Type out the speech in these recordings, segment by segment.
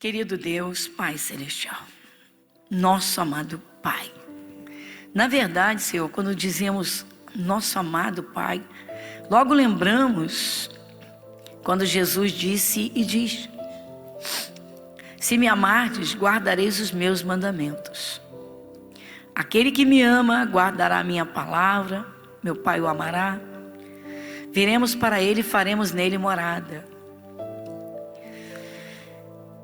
Querido Deus, Pai Celestial, nosso amado Pai. Na verdade, Senhor, quando dizemos nosso amado Pai, logo lembramos quando Jesus disse e diz: se me amardes, guardareis os meus mandamentos. Aquele que me ama, guardará a minha palavra, meu Pai o amará. Viremos para ele e faremos nele morada.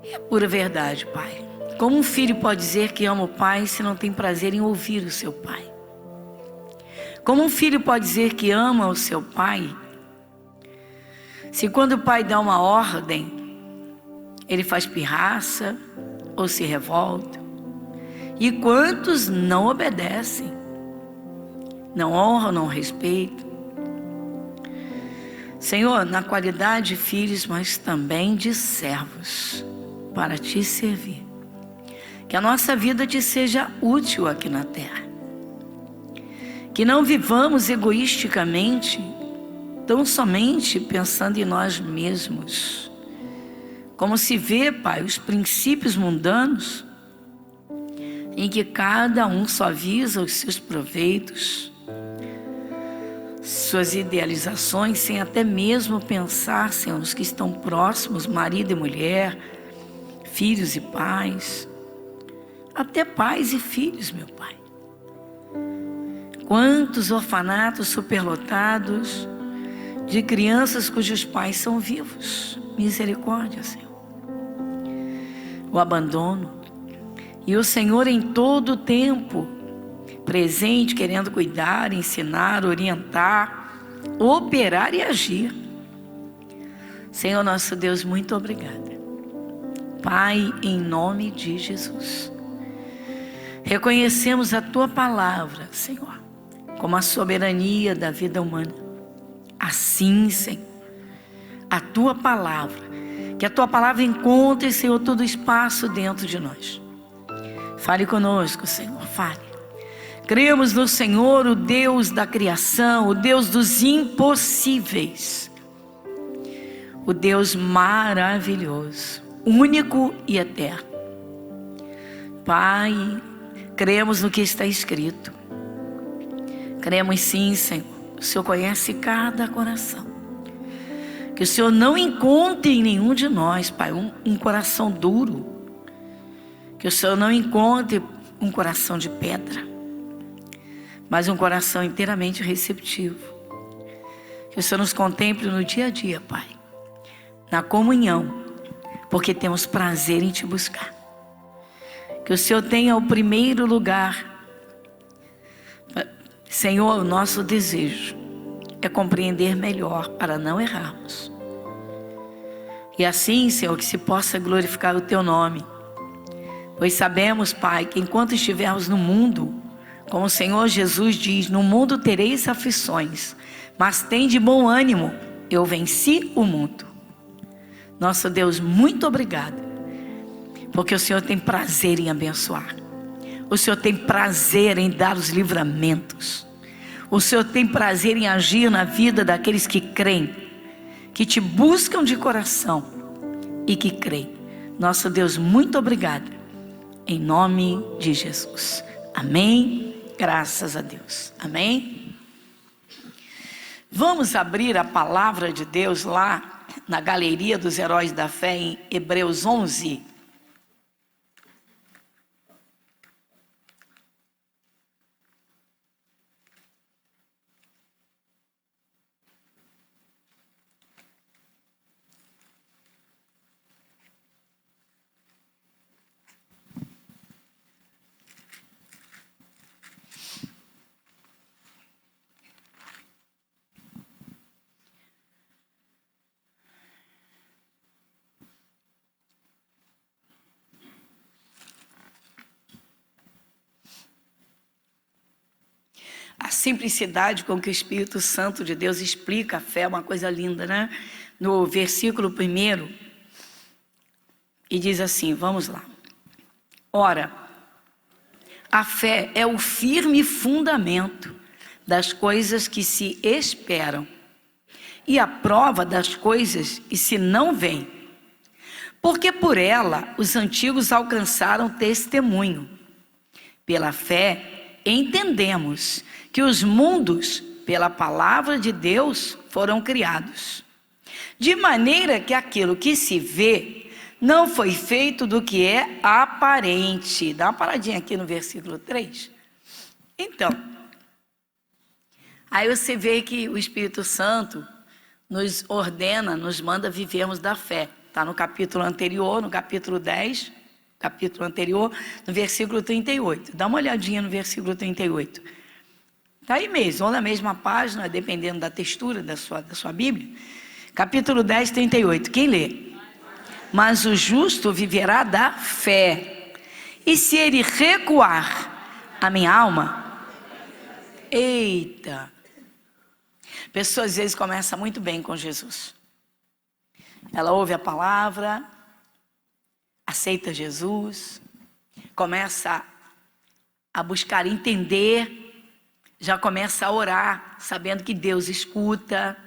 É pura verdade, Pai. Como um filho pode dizer que ama o pai se não tem prazer em ouvir o seu pai? Como um filho pode dizer que ama o seu pai se quando o pai dá uma ordem, ele faz pirraça ou se revolta? E quantos não obedecem, não honram, não respeitam? Senhor, na qualidade de filhos, mas também de servos, para te servir. Que a nossa vida te seja útil aqui na terra. Que não vivamos egoisticamente, tão somente pensando em nós mesmos. Como se vê, Pai, os princípios mundanos, em que cada um só visa os seus proveitos, suas idealizações, sem até mesmo pensar, Senhor, nos que estão próximos, marido e mulher, filhos e pais, até pais e filhos, meu Pai. Quantos orfanatos superlotados de crianças cujos pais são vivos. Misericórdia, Senhor. O abandono. E o Senhor em todo o tempo presente, querendo cuidar, ensinar, orientar, operar e agir. Senhor nosso Deus, muito obrigada. Pai, em nome de Jesus, reconhecemos a Tua palavra, Senhor, como a soberania da vida humana. Assim, Senhor, a Tua palavra, que a Tua palavra encontre, Senhor, todo espaço dentro de nós. Fale conosco, Senhor, fale. Cremos no Senhor, o Deus da criação, o Deus dos impossíveis, o Deus maravilhoso, único e eterno. Pai, cremos no que está escrito. Cremos sim, Senhor. O Senhor conhece cada coração. Que o Senhor não encontre em nenhum de nós, Pai, um coração duro. Que o Senhor não encontre um coração de pedra, mas um coração inteiramente receptivo. Que o Senhor nos contemple no dia a dia, Pai, na comunhão, porque temos prazer em Te buscar. Que o Senhor tenha o primeiro lugar. Senhor, o nosso desejo é compreender melhor para não errarmos. E assim, Senhor, que se possa glorificar o Teu nome. Pois sabemos, Pai, que enquanto estivermos no mundo, como o Senhor Jesus diz, no mundo tereis aflições, mas tende bom ânimo, eu venci o mundo. Nosso Deus, muito obrigado, porque o Senhor tem prazer em abençoar. O Senhor tem prazer em dar os livramentos. O Senhor tem prazer em agir na vida daqueles que creem, que Te buscam de coração e que creem. Nosso Deus, muito obrigado. Em nome de Jesus. Amém. Graças a Deus. Amém. Vamos abrir a palavra de Deus lá na Galeria dos Heróis da Fé, em Hebreus 11. A simplicidade com que o Espírito Santo de Deus explica a fé é uma coisa linda, né? No versículo 1, e diz assim, vamos lá. Ora, a fé é o firme fundamento das coisas que se esperam e a prova das coisas que se não veem. Porque por ela os antigos alcançaram testemunho. Pela fé, entendemos que os mundos, pela palavra de Deus, foram criados. De maneira que aquilo que se vê não foi feito do que é aparente. Dá uma paradinha aqui no versículo 3. Então, aí você vê que o Espírito Santo nos ordena, nos manda vivermos da fé. Está no capítulo anterior, no capítulo 10, capítulo anterior, no versículo 38. Dá uma olhadinha no versículo 38. Está aí mesmo, ou na mesma página, dependendo da textura da sua Bíblia. Capítulo 10, 38. Quem lê? Mas o justo viverá da fé. E se ele recuar, a minha alma... Eita! Pessoas às vezes começam muito bem com Jesus. Ela ouve a palavra, aceita Jesus, começa a buscar entender, já começa a orar, sabendo que Deus escuta.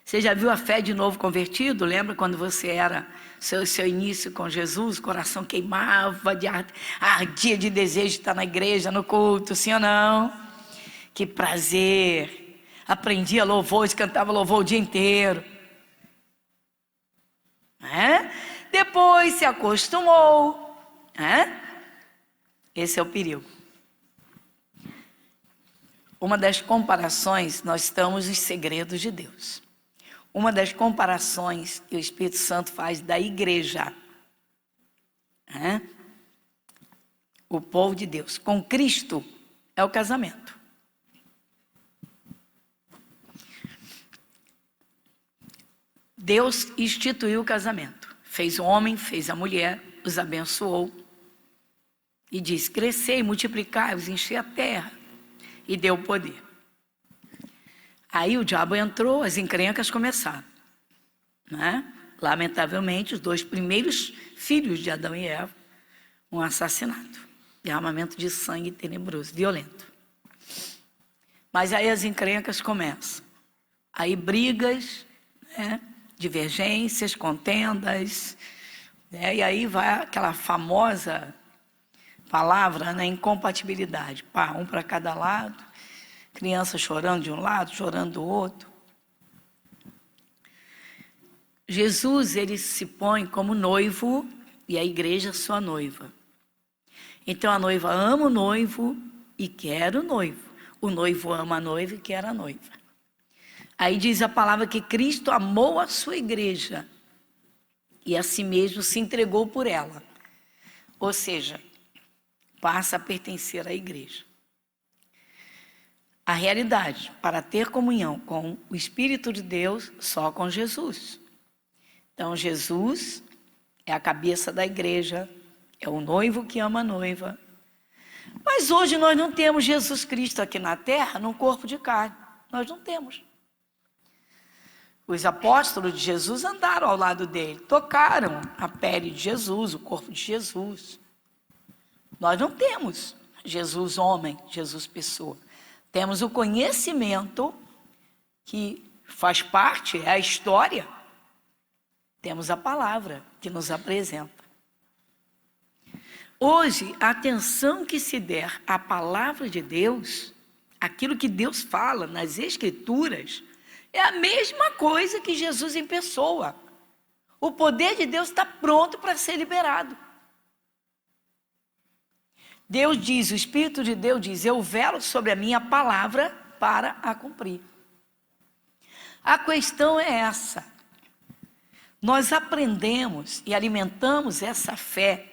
Você já viu a fé de novo convertido? Lembra quando você era seu início com Jesus? O coração queimava, ardia de desejo de estar na igreja, no culto, sim ou não? Que prazer! Aprendia louvor, cantava louvor o dia inteiro. Depois se acostumou. Esse é o perigo. Uma das comparações, nós estamos nos segredos de Deus. Uma das comparações que o Espírito Santo faz da igreja, o povo de Deus, com Cristo, é o casamento. Deus instituiu o casamento. Fez o homem, fez a mulher, os abençoou. E disse, crescei, multiplicai-vos, enchei a terra. E deu poder. Aí o diabo entrou, as encrencas começaram. Lamentavelmente, os 2 primeiros filhos de Adão e Eva, um assassinato. Derramamento de sangue tenebroso, violento. Mas aí as encrencas começam. Aí brigas, divergências, contendas, e aí vai aquela famosa palavra, incompatibilidade. Um para cada lado, criança chorando de um lado, chorando do outro. Jesus, ele se põe como noivo e a igreja sua noiva. Então a noiva ama o noivo e quer o noivo. O noivo ama a noiva e quer a noiva. Aí diz a palavra que Cristo amou a sua igreja e a si mesmo se entregou por ela. Ou seja, passa a pertencer à igreja. A realidade, para ter comunhão com o Espírito de Deus, só com Jesus. Então Jesus é a cabeça da igreja, é o noivo que ama a noiva. Mas hoje nós não temos Jesus Cristo aqui na terra, num corpo de carne. Nós não temos. Os apóstolos de Jesus andaram ao lado dele, tocaram a pele de Jesus, o corpo de Jesus. Nós não temos Jesus homem, Jesus pessoa. Temos o conhecimento que faz parte, é a história. Temos a palavra que nos apresenta. Hoje, a atenção que se der à palavra de Deus, aquilo que Deus fala nas Escrituras, é a mesma coisa que Jesus em pessoa. O poder de Deus está pronto para ser liberado. Deus diz, o Espírito de Deus diz, eu velo sobre a minha palavra para a cumprir. A questão é essa. Nós aprendemos e alimentamos essa fé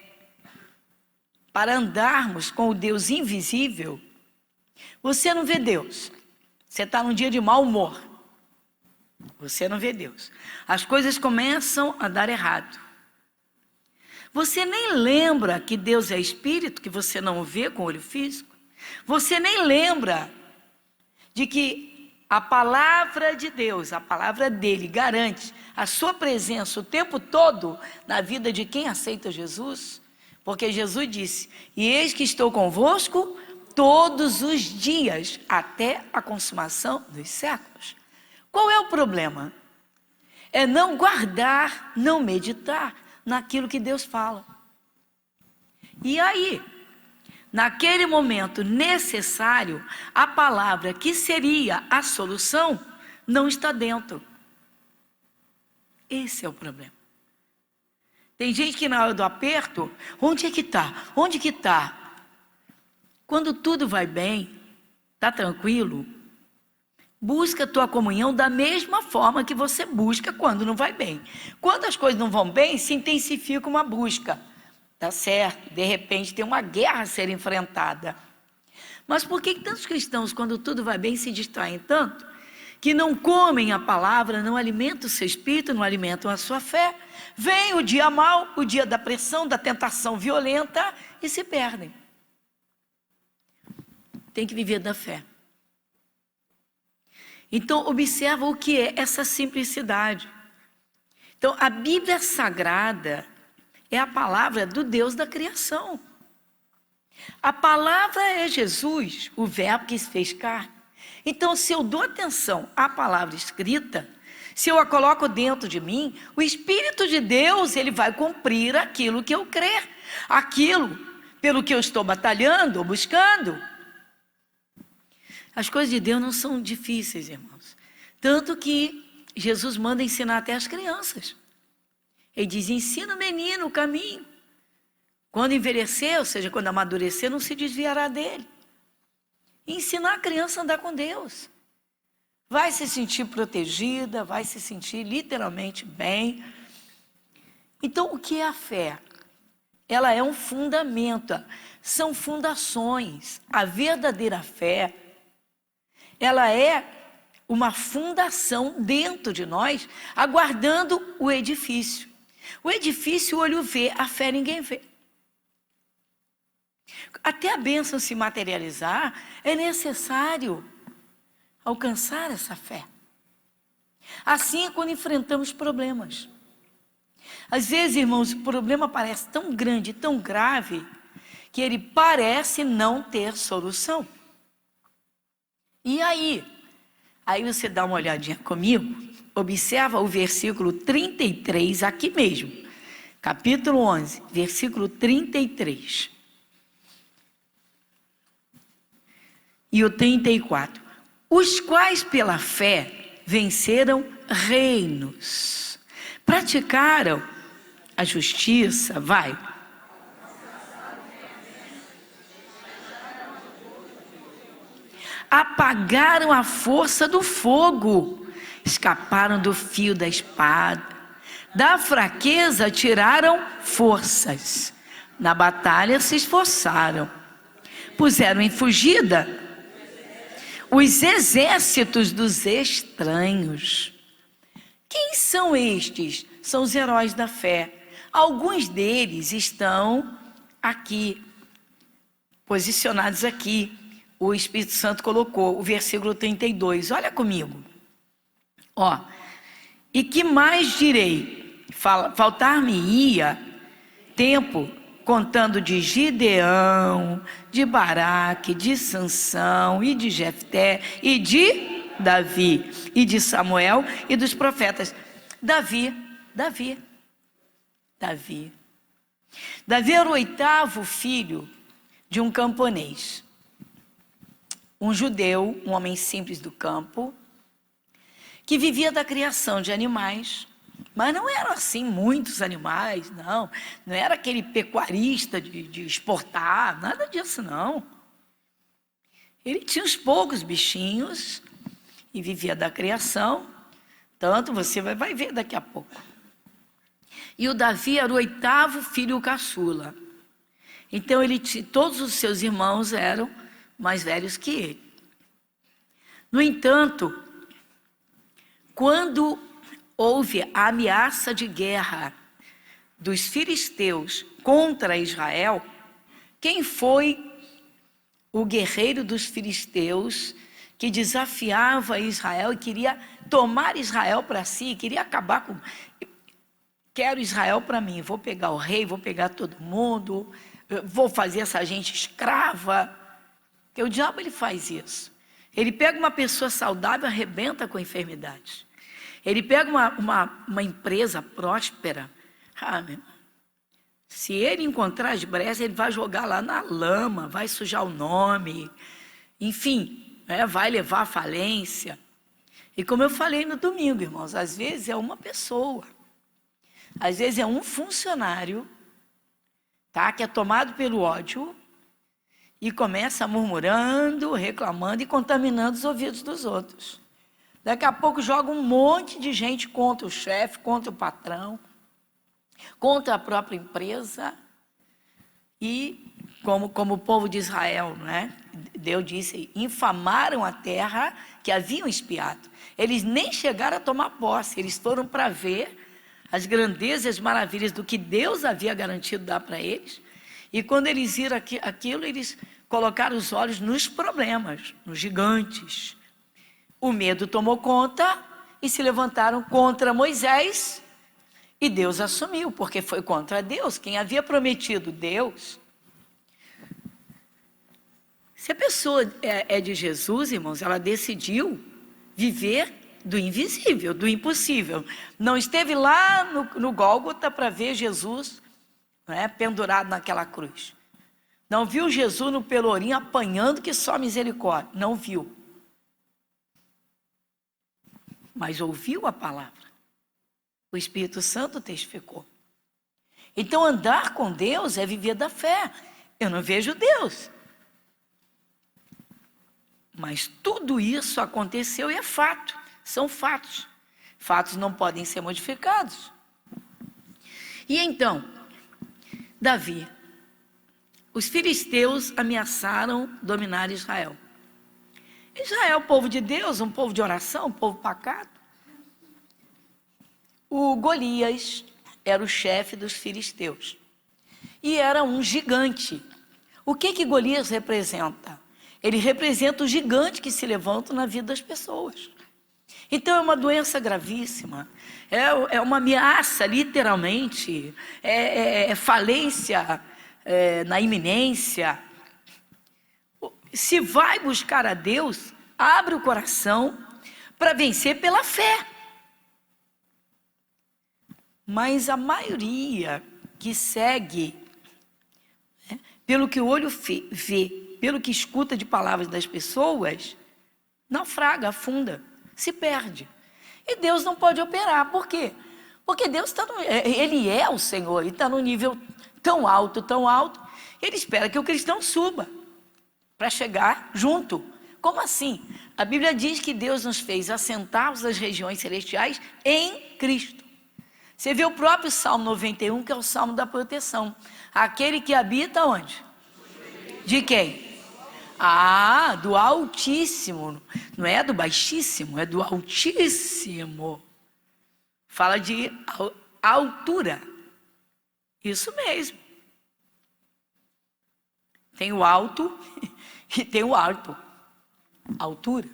para andarmos com o Deus invisível. Você não vê Deus. Você está num dia de mau humor. Você não vê Deus. As coisas começam a dar errado. Você nem lembra que Deus é espírito, que você não vê com o olho físico. Você nem lembra de que a palavra de Deus, a palavra dele, garante a sua presença o tempo todo na vida de quem aceita Jesus. Porque Jesus disse, e eis que estou convosco todos os dias, até a consumação dos séculos. Qual é o problema? É não guardar, não meditar. naquilo que Deus fala. E aí, naquele momento necessário, a palavra que seria a solução não está dentro. Esse é o problema. Tem gente que na hora do aperto, onde é que está? Onde que está? Quando tudo vai bem, está tranquilo, busca a tua comunhão da mesma forma que você busca quando não vai bem. Quando as coisas não vão bem, se intensifica uma busca. Tá certo, de repente tem uma guerra a ser enfrentada. Mas por que tantos cristãos, quando tudo vai bem, se distraem tanto, que não comem a palavra, não alimentam o seu espírito, não alimentam a sua fé? Vem o dia mau, o dia da pressão, da tentação violenta e se perdem. Tem que viver da fé. Então, observa o que é essa simplicidade. Então, a Bíblia Sagrada é a palavra do Deus da criação. A palavra é Jesus, o verbo que se fez carne. Então, se eu dou atenção à palavra escrita, se eu a coloco dentro de mim, o Espírito de Deus, ele vai cumprir aquilo que eu crer, aquilo pelo que eu estou batalhando ou buscando. As coisas de Deus não são difíceis, irmãos. Tanto que Jesus manda ensinar até as crianças. Ele diz, ensina o menino o caminho. Quando envelhecer, ou seja, quando amadurecer, não se desviará dele. Ensinar a criança a andar com Deus. Vai se sentir protegida, vai se sentir literalmente bem. Então, o que é a fé? Ela é um fundamento, são fundações. A verdadeira fé, ela é uma fundação dentro de nós, aguardando o edifício. O edifício o olho vê, a fé ninguém vê. Até a bênção se materializar, é necessário alcançar essa fé. Assim é quando enfrentamos problemas. Às vezes, irmãos, o problema parece tão grande, tão grave, que ele parece não ter solução. E aí? Aí você dá uma olhadinha comigo, observa o versículo 33, aqui mesmo. Capítulo 11, versículo 33. E o 34. Os quais pela fé venceram reinos, praticaram a justiça, apagaram a força do fogo, escaparam do fio da espada, da fraqueza tiraram forças, na batalha se esforçaram, puseram em fugida os exércitos dos estranhos. Quem são estes? São os heróis da fé. Alguns deles estão aqui, posicionados aqui. O Espírito Santo colocou o versículo 32. Olha comigo. Ó. E que mais direi? Faltar-me-ia tempo contando de Gideão, de Baraque, de Sansão e de Jefté e de Davi e de Samuel e dos profetas. Davi era o 8º filho de um camponês. Um judeu, um homem simples do campo, que vivia da criação de animais, mas não eram assim muitos animais, não era aquele pecuarista de exportar, nada disso não. Ele tinha uns poucos bichinhos e vivia da criação, tanto você vai ver daqui a pouco. E o Davi era o 8º filho caçula, então todos os seus irmãos eram mais velhos que ele. No entanto, quando houve a ameaça de guerra dos filisteus contra Israel, quem foi o guerreiro dos filisteus que desafiava Israel e queria tomar Israel para si, queria acabar com... Quero Israel para mim, vou pegar o rei, vou pegar todo mundo, vou fazer essa gente escrava. Porque o diabo ele faz isso. Ele pega uma pessoa saudável e arrebenta com enfermidades. Ele pega uma empresa próspera. Meu irmão, Se ele encontrar as brechas, ele vai jogar lá na lama, vai sujar o nome, enfim, vai levar à falência. E como eu falei no domingo, irmãos, às vezes é uma pessoa, às vezes é um funcionário, tá, que é tomado pelo ódio e começa murmurando, reclamando e contaminando os ouvidos dos outros. Daqui a pouco joga um monte de gente contra o chefe, contra o patrão, contra a própria empresa. E como o povo de Israel, né? Deus disse, infamaram a terra que haviam espiado. Eles nem chegaram a tomar posse, eles foram para ver as grandezas e as maravilhas do que Deus havia garantido dar para eles. E quando eles viram aquilo, eles colocaram os olhos nos problemas, nos gigantes. O medo tomou conta e se levantaram contra Moisés. E Deus assumiu, porque foi contra Deus. Quem havia prometido Deus. Se a pessoa é de Jesus, irmãos, ela decidiu viver do invisível, do impossível. Não esteve lá no Gólgota para ver Jesus, né, pendurado naquela cruz. Não viu Jesus no pelourinho apanhando que só misericórdia. Não viu. Mas ouviu a palavra. O Espírito Santo testificou. Então, andar com Deus é viver da fé. Eu não vejo Deus. Mas tudo isso aconteceu e é fato. São fatos. Fatos não podem ser modificados. E então, Davi, os filisteus ameaçaram dominar Israel. Israel, povo de Deus, um povo de oração, um povo pacato. O Golias era o chefe dos filisteus. E era um gigante. O que Golias representa? Ele representa o gigante que se levanta na vida das pessoas. Então é uma doença gravíssima. É uma ameaça, literalmente. É falência na iminência. Se vai buscar a Deus, abre o coração para vencer pela fé. Mas a maioria que segue, pelo que o olho vê, pelo que escuta de palavras das pessoas, naufraga, afunda, se perde. E Deus não pode operar. Por quê? Porque Deus Ele é o Senhor, e está num nível tão alto, Ele espera que o cristão suba, para chegar junto. Como assim? A Bíblia diz que Deus nos fez assentar-nos nas regiões celestiais em Cristo. Você vê o próprio Salmo 91, que é o Salmo da proteção. Aquele que habita onde? De quem? Do Altíssimo. Não é do Baixíssimo, é do Altíssimo. Fala de altura. Isso mesmo. Tem o alto e tem o alto. Altura.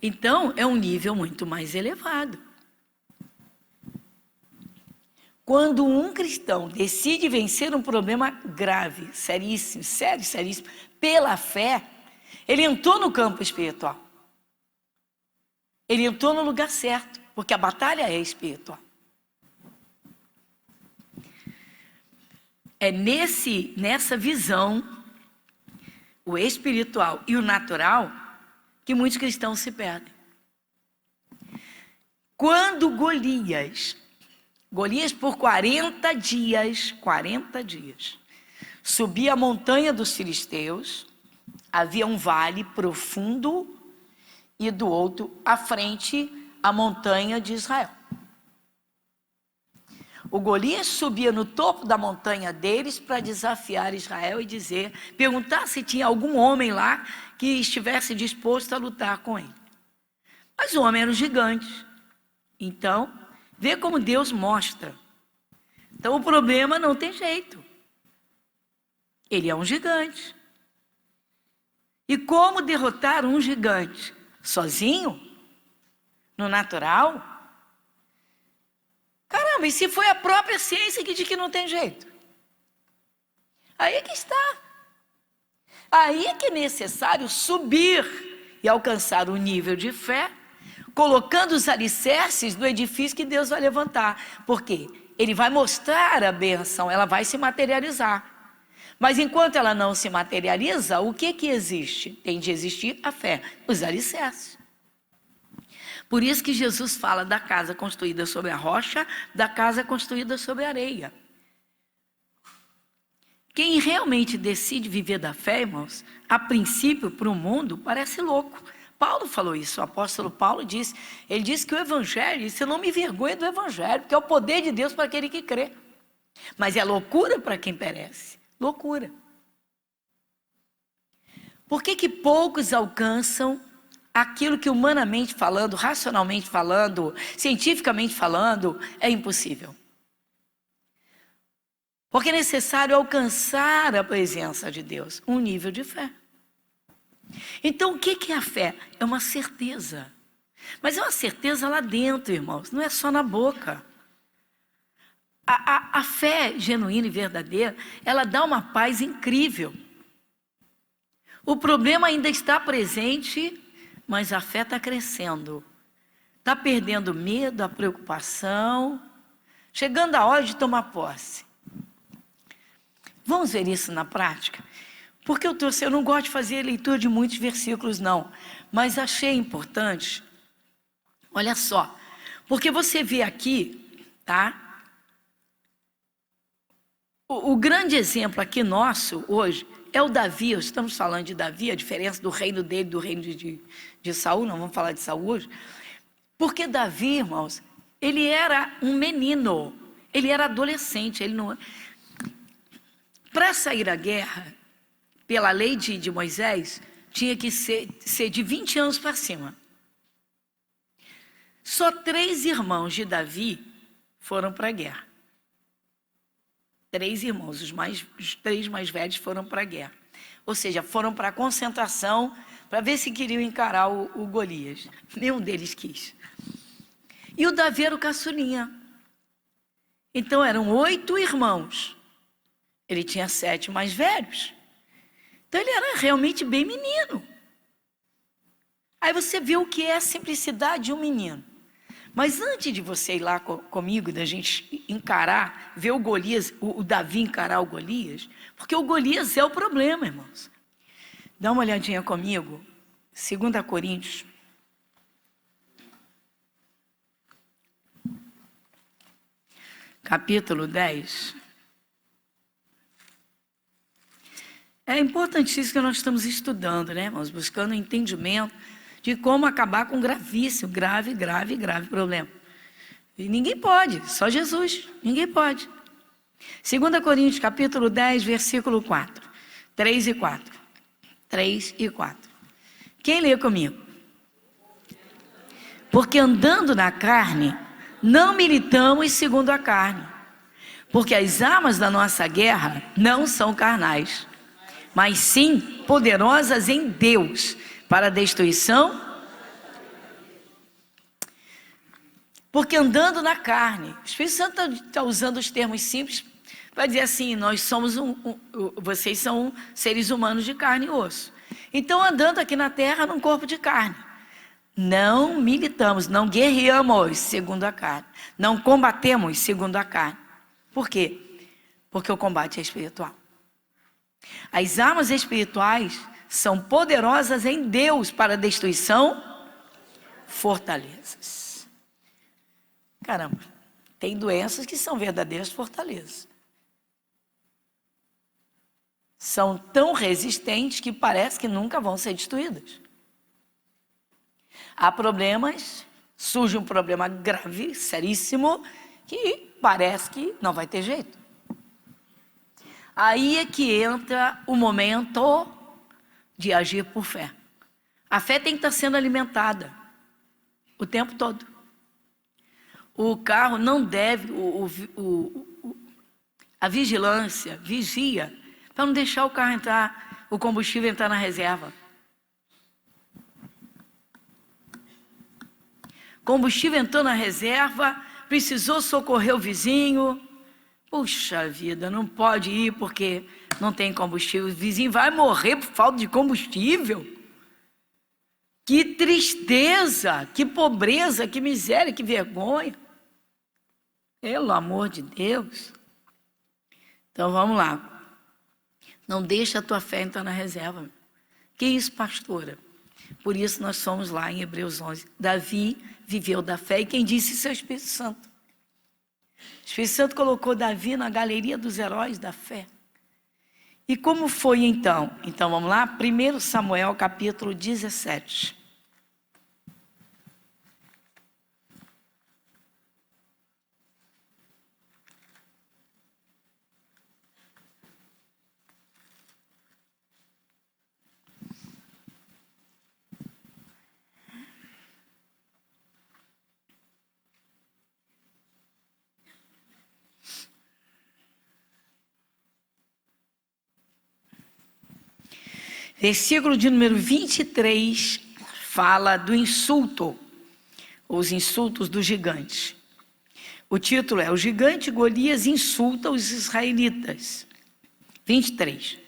Então, é um nível muito mais elevado. Quando um cristão decide vencer um problema grave, seríssimo, seríssimo, pela fé, ele entrou no campo espiritual. Ele entrou no lugar certo, porque a batalha é espiritual. É nessa visão, o espiritual e o natural, que muitos cristãos se perdem. Quando Golias por 40 dias, subia a montanha dos filisteus, havia um vale profundo e do outro, à frente, a montanha de Israel. O Golias subia no topo da montanha deles para desafiar Israel e perguntar se tinha algum homem lá que estivesse disposto a lutar com ele. Mas o homem era um gigante. Então, vê como Deus mostra. Então o problema não tem jeito. Ele é um gigante. E como derrotar um gigante? Sozinho? No natural? Caramba, e se foi a própria ciência que diz que não tem jeito? Aí é que está. Aí é que é necessário subir e alcançar um nível de fé colocando os alicerces do edifício que Deus vai levantar. Por quê? Ele vai mostrar a bênção, ela vai se materializar. Mas enquanto ela não se materializa, o que existe? Tem de existir a fé, os alicerces. Por isso que Jesus fala da casa construída sobre a rocha, da casa construída sobre a areia. Quem realmente decide viver da fé, irmãos, a princípio para o mundo parece louco. Paulo falou isso, o apóstolo Paulo disse, ele disse que o evangelho, você não me envergonha do evangelho, porque é o poder de Deus para aquele que crê. Mas é loucura para quem perece, loucura. Por que poucos alcançam aquilo que humanamente falando, racionalmente falando, cientificamente falando, é impossível? Porque é necessário alcançar a presença de Deus, um nível de fé. Então, o que é a fé? É uma certeza. Mas é uma certeza lá dentro, irmãos, não é só na boca. A fé genuína e verdadeira, ela dá uma paz incrível. O problema ainda está presente, mas a fé está crescendo. Está perdendo o medo, a preocupação, chegando a hora de tomar posse. Vamos ver isso na prática? Porque eu não gosto de fazer leitura de muitos versículos, não. Mas achei importante, olha só, porque você vê aqui, tá? O grande exemplo aqui nosso hoje é o Davi. Estamos falando de Davi, a diferença do reino dele, do reino de Saul, não vamos falar de Saul hoje. Porque Davi, irmãos, ele era um menino, ele era adolescente, ele não... Para sair à guerra, pela lei de Moisés, tinha que ser de 20 anos para cima. Só 3 irmãos de Davi foram para a guerra. 3 irmãos, os 3 mais velhos foram para a guerra. Ou seja, foram para a concentração para ver se queriam encarar o Golias. Nenhum deles quis. E o Davi era o caçulinha. Então eram 8 irmãos. Ele tinha 7 mais velhos. Então ele era realmente bem menino. Aí você vê o que é a simplicidade de um menino. Mas antes de você ir lá comigo, da gente encarar, ver o Golias, o Davi encarar o Golias, porque o Golias é o problema, irmãos. Dá uma olhadinha comigo, 2 Coríntios. Capítulo 10. É importantíssimo que nós estamos estudando, né, irmãos? Buscando o entendimento de como acabar com um gravíssimo, grave problema. E ninguém pode, só Jesus, ninguém pode. 2 Coríntios, capítulo 10, versículo 4. 3 e 4. 3 e 4. Quem lê comigo? Porque andando na carne, não militamos segundo a carne. Porque as armas da nossa guerra não são carnais, mas sim poderosas em Deus para a destruição. Porque andando na carne, o Espírito Santo está usando os termos simples para dizer assim, nós somos vocês são seres humanos de carne e osso. Então andando aqui na terra num corpo de carne, não militamos, não guerreamos segundo a carne, não combatemos segundo a carne. Por quê? Porque o combate é espiritual. As armas espirituais são poderosas em Deus para a destruição, fortalezas. Caramba, tem doenças que são verdadeiras fortalezas. São tão resistentes que parece que nunca vão ser destruídas. Há problemas, surge um problema grave, seríssimo, que parece que não vai ter jeito. Aí é que entra o momento de agir por fé. A fé tem que estar sendo alimentada o tempo todo. O carro não deve, a vigilância, vigia, para não deixar o carro entrar, o combustível entrar na reserva. Combustível entrou na reserva, precisou socorrer o vizinho. Puxa vida, não pode ir porque não tem combustível. O vizinho vai morrer por falta de combustível. Que tristeza, que pobreza, que miséria, que vergonha. Pelo amor de Deus. Então vamos lá. Não deixa a tua fé entrar na reserva. Que isso, pastora? Por isso nós somos lá em Hebreus 11. Davi viveu da fé. E quem disse isso é o Espírito Santo. O Espírito Santo colocou Davi na galeria dos heróis da fé. E como foi então? Então vamos lá? 1 Samuel capítulo 17. Versículo de número 23 fala do insulto, os insultos dos gigantes. O título é: o gigante Golias insulta os israelitas. 23.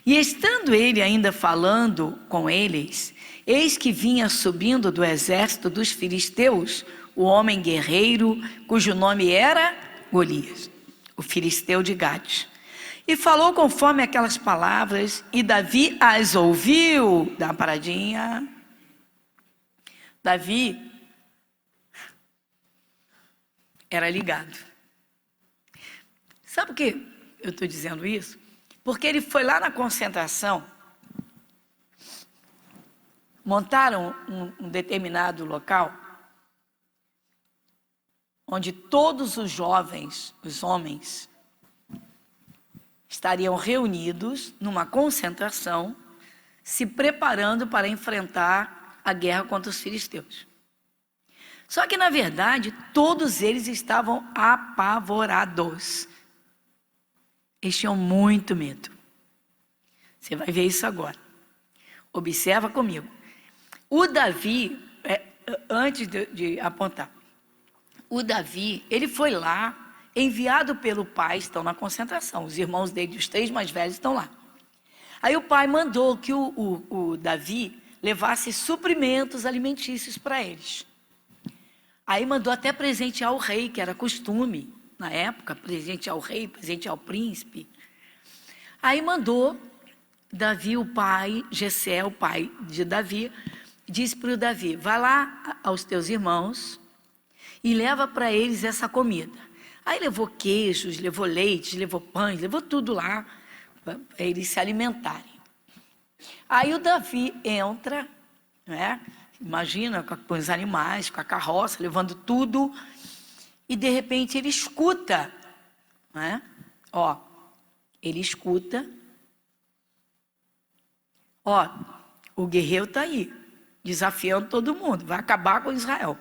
E estando ele ainda falando com eles, eis que vinha subindo do exército dos filisteus o homem guerreiro, cujo nome era Golias, o filisteu de Gate. E falou conforme aquelas palavras, e Davi as ouviu. Dá uma paradinha. Davi era ligado. Sabe por que eu estou dizendo isso? Porque ele foi lá na concentração, montaram um determinado local, onde todos os jovens, os homens, estariam reunidos numa concentração, se preparando para enfrentar a guerra contra os filisteus. Só que, na verdade, todos eles estavam apavorados. Eles tinham muito medo. Você vai ver isso agora. Observa comigo. O Davi, antes de apontar, o Davi, ele foi lá, enviado pelo pai, estão na concentração. Os irmãos dele, os 3 mais velhos, estão lá. Aí o pai mandou que o Davi levasse suprimentos alimentícios para eles. Aí mandou até presentear o rei, que era costume, na época, presentear o rei, presentear o príncipe. Aí mandou Davi, o pai, Jessé, o pai de Davi, disse para o Davi: vai lá aos teus irmãos e leva para eles essa comida. Aí levou queijos, levou leite, levou pães, levou tudo lá para eles se alimentarem. Aí o Davi entra, né? Imagina, com os animais, com a carroça, levando tudo, e de repente ele escuta, né? Ó, ele escuta, ó, o guerreiro está aí, desafiando todo mundo, vai acabar com Israel.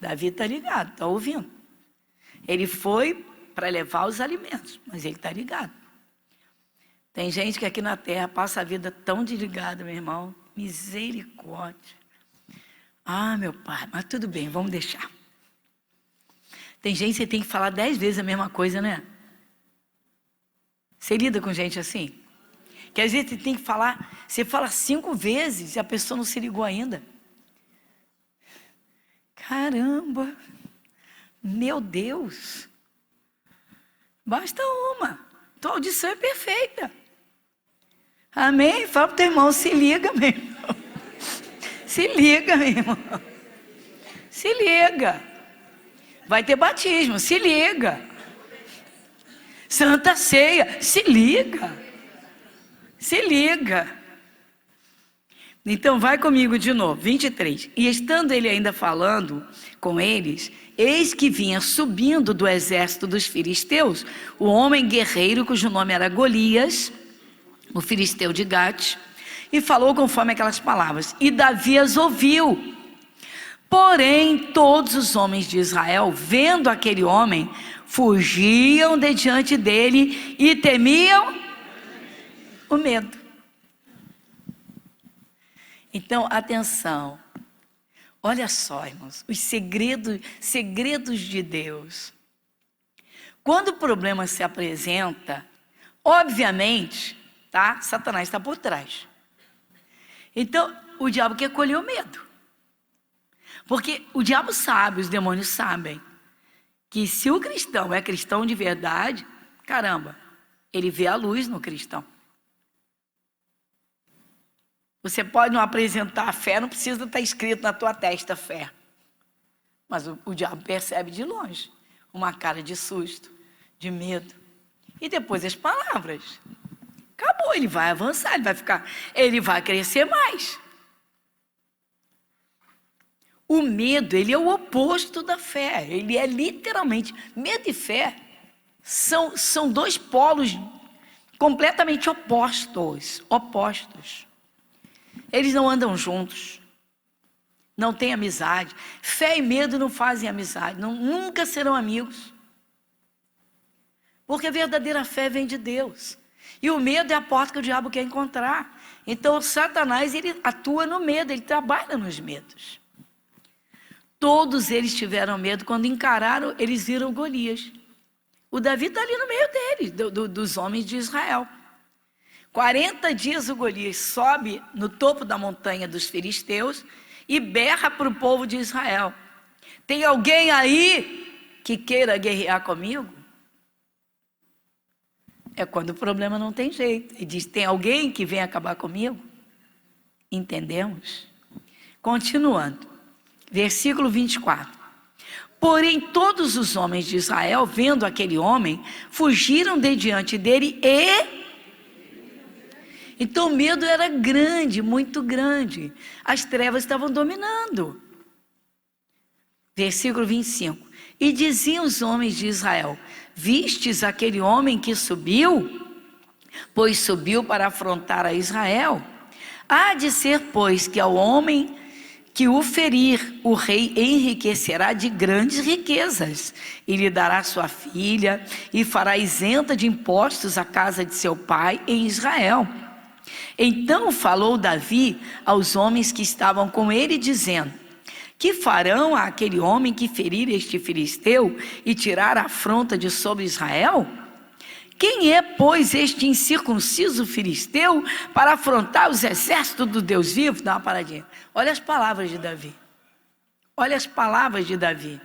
Davi está ligado, está ouvindo. Ele foi para levar os alimentos, mas ele está ligado. Tem gente que aqui na terra passa a vida tão desligada, meu irmão. Misericórdia. Ah, meu pai, mas tudo bem, vamos deixar. Tem gente que você tem que falar 10 vezes a mesma coisa, né? Você lida com gente assim? Que às vezes você tem que falar, você fala 5 vezes e a pessoa não se ligou ainda. Caramba! Meu Deus, basta uma, tua audição é perfeita. Amém? Fala para o teu irmão, se liga, meu irmão. Se liga, meu irmão. Se liga. Vai ter batismo, se liga. Santa Ceia, se liga. Se liga. Então vai comigo de novo, 23. E estando ele ainda falando com eles, eis que vinha subindo do exército dos filisteus o homem guerreiro cujo nome era Golias, o filisteu de Gate, e falou conforme aquelas palavras. E Davi as ouviu. Porém, todos os homens de Israel, vendo aquele homem, fugiam de diante dele e temiam o medo. Então, atenção. Olha só, irmãos, os segredos de Deus. Quando o problema se apresenta, obviamente, tá? Satanás está por trás. Então, o diabo quer colher o medo. Porque o diabo sabe, os demônios sabem, que se o cristão é cristão de verdade, caramba, ele vê a luz no cristão. Você pode não apresentar a fé, não precisa estar escrito na tua testa fé. Mas o diabo percebe de longe uma cara de susto, de medo. E depois as palavras. Acabou, ele vai avançar, ele vai crescer mais. O medo, ele é o oposto da fé. Ele é literalmente, medo e fé são dois polos completamente opostos. Eles não andam juntos. Não têm amizade. Fé e medo não fazem amizade. Nunca serão amigos. Porque a verdadeira fé vem de Deus. E o medo é a porta que o diabo quer encontrar. Então, Satanás, ele atua no medo, ele trabalha nos medos. Todos eles tiveram medo. Quando encararam, eles viram Golias. O Davi está ali no meio deles, dos homens de Israel. 40 dias o Golias sobe no topo da montanha dos filisteus e berra para o povo de Israel: tem alguém aí que queira guerrear comigo? É quando o problema não tem jeito. Ele diz: tem alguém que vem acabar comigo? Entendemos? Continuando. Versículo 24. Porém, todos os homens de Israel, vendo aquele homem, fugiram de diante dele e... Então o medo era grande, muito grande. As trevas estavam dominando. Versículo 25. E diziam os homens de Israel: vistes aquele homem que subiu? Pois subiu para afrontar a Israel. Há de ser, pois, que ao homem que o ferir, o rei enriquecerá de grandes riquezas, e lhe dará sua filha, e fará isenta de impostos a casa de seu pai em Israel. Então falou Davi aos homens que estavam com ele, dizendo: que farão àquele homem que ferir este filisteu e tirar a afronta de sobre Israel? Quem é, pois, este incircunciso filisteu para afrontar os exércitos do Deus vivo? Dá uma paradinha. Olha as palavras de Davi. Olha as palavras de Davi.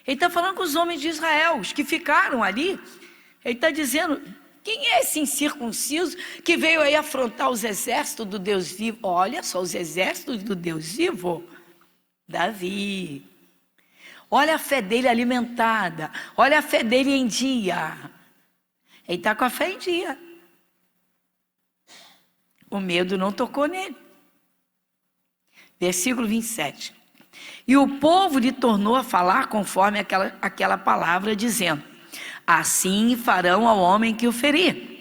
Ele está falando com os homens de Israel, os que ficaram ali. Ele está dizendo: quem é esse incircunciso que veio aí afrontar os exércitos do Deus vivo? Olha só, os exércitos do Deus vivo. Davi. Olha a fé dele alimentada. Olha a fé dele em dia. Ele está com a fé em dia. O medo não tocou nele. Versículo 27. E o povo lhe tornou a falar conforme aquela palavra, dizendo: assim farão ao homem que o ferir.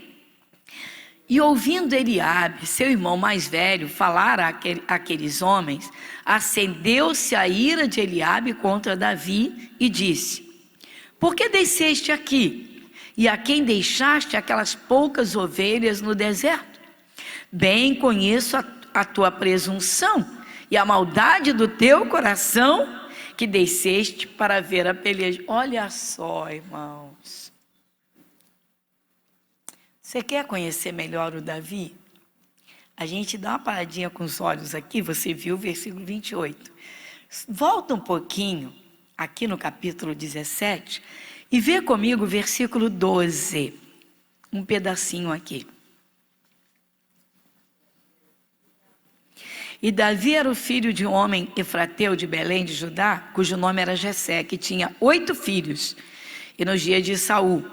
E ouvindo Eliabe, seu irmão mais velho, falar àqueles homens, acendeu-se a ira de Eliabe contra Davi e disse: por que desceste aqui? E a quem deixaste aquelas poucas ovelhas no deserto? Bem conheço a tua presunção e a maldade do teu coração, que desceste para ver a peleja. Olha só, irmãos. Você quer conhecer melhor o Davi? A gente dá uma paradinha com os olhos aqui, você viu o versículo 28. Volta um pouquinho, aqui no capítulo 17, e vê comigo o versículo 12. Um pedacinho aqui. E Davi era o filho de um homem efrateu de Belém de Judá, cujo nome era Jessé, que tinha 8 filhos. E nos dias de Saul,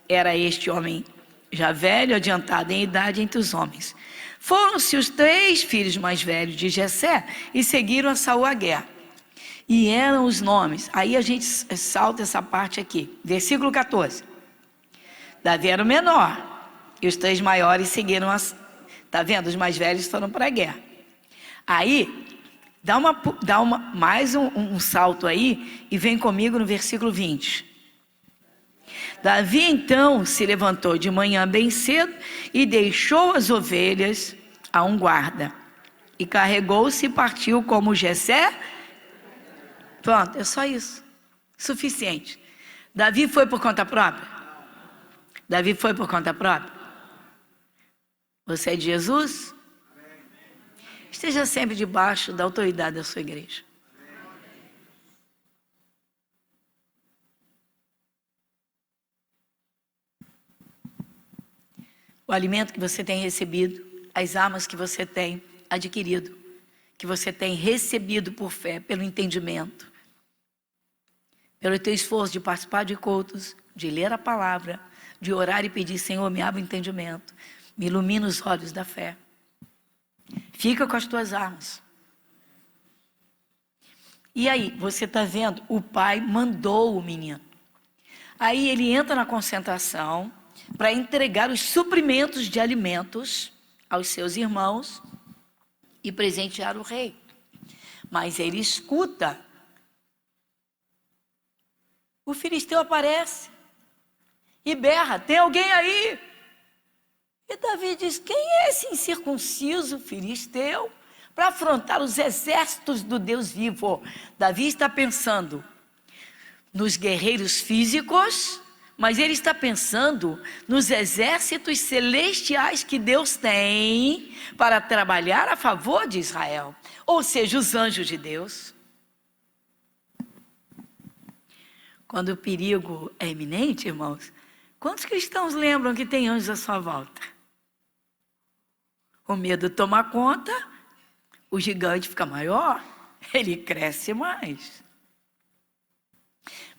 era este homem já velho, adiantado em idade entre os homens. Foram-se os 3 filhos mais velhos de Jessé e seguiram a Saul à guerra. E eram os nomes. Aí a gente salta essa parte aqui. Versículo 14. Davi era o menor. E os 3 maiores seguiram as... Está vendo? Os mais velhos foram para a guerra. Aí, dá mais um salto aí e vem comigo no versículo 20. Davi então se levantou de manhã bem cedo e deixou as ovelhas a um guarda. E carregou-se e partiu como Jessé. Pronto, é só isso. Suficiente. Davi foi por conta própria? Davi foi por conta própria? Você é de Jesus? esteja sempre debaixo da autoridade da sua igreja. O alimento que você tem recebido, as armas que você tem adquirido, que você tem recebido por fé, pelo entendimento, pelo teu esforço de participar de cultos, de ler a palavra, de orar e pedir, Senhor, me abre o entendimento, me ilumina os olhos da fé. Fica com as tuas armas. E aí, você está vendo? O pai mandou o menino. Aí ele entra na concentração para entregar os suprimentos de alimentos aos seus irmãos e presentear o rei. Mas ele escuta. O filisteu aparece e berra, tem alguém aí? E Davi diz, quem é esse incircunciso filisteu para afrontar os exércitos do Deus vivo? Davi está pensando nos guerreiros físicos, mas ele está pensando nos exércitos celestiais que Deus tem para trabalhar a favor de Israel. Ou seja, os anjos de Deus. Quando o perigo é iminente, irmãos, quantos cristãos lembram que tem anjos à sua volta? O medo toma conta, o gigante fica maior, ele cresce mais.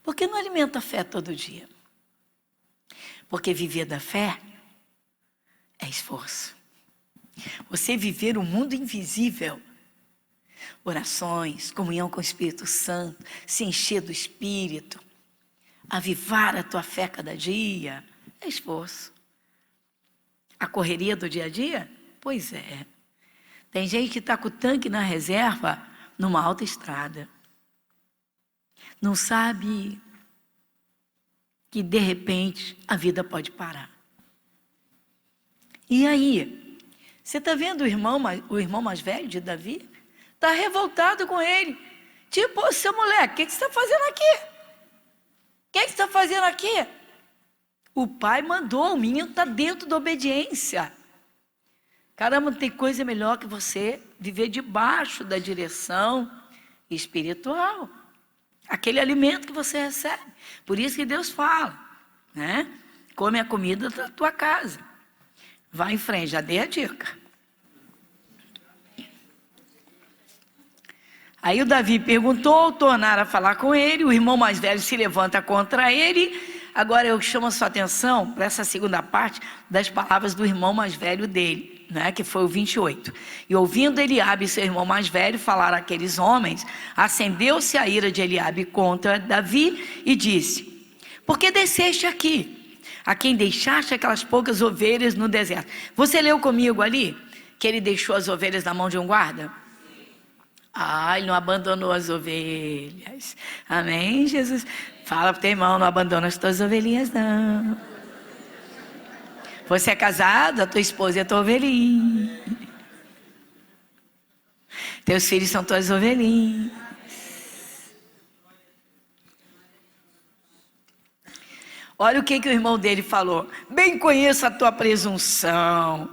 Por que não alimenta a fé todo dia? Porque viver da fé é esforço. Você viver o mundo invisível, orações, comunhão com o Espírito Santo, se encher do Espírito, avivar a tua fé cada dia, é esforço. A correria do dia a dia? Pois é. Tem gente que está com o tanque na reserva numa autoestrada. Não sabe que de repente a vida pode parar. E aí, você está vendo o irmão mais velho de Davi? Está revoltado com ele. Tipo, seu moleque, o que você está fazendo aqui? O que você está fazendo aqui? O pai mandou, o menino está dentro da obediência. Caramba, não tem coisa melhor que você viver debaixo da direção espiritual. Aquele alimento que você recebe. Por isso que Deus fala, né? Come a comida da tua casa. Vai em frente, já dei a dica. Aí o Davi perguntou, tornaram a falar com ele, o irmão mais velho se levanta contra ele. Agora eu chamo a sua atenção para essa segunda parte das palavras do irmão mais velho dele, né, que foi o 28. E ouvindo Eliabe, seu irmão mais velho, falar àqueles homens, acendeu-se a ira de Eliabe contra Davi e disse, por que desceste aqui? A quem deixaste aquelas poucas ovelhas no deserto? Você leu comigo ali que ele deixou as ovelhas na mão de um guarda? Ah, ele não abandonou as ovelhas. Amém, Jesus? Fala para o teu irmão, não abandona as tuas ovelhinhas, não. Você é casado, a tua esposa é a tua ovelhinha. Teus filhos são tuas ovelhinhas. Olha o que o irmão dele falou. Bem conheço a tua presunção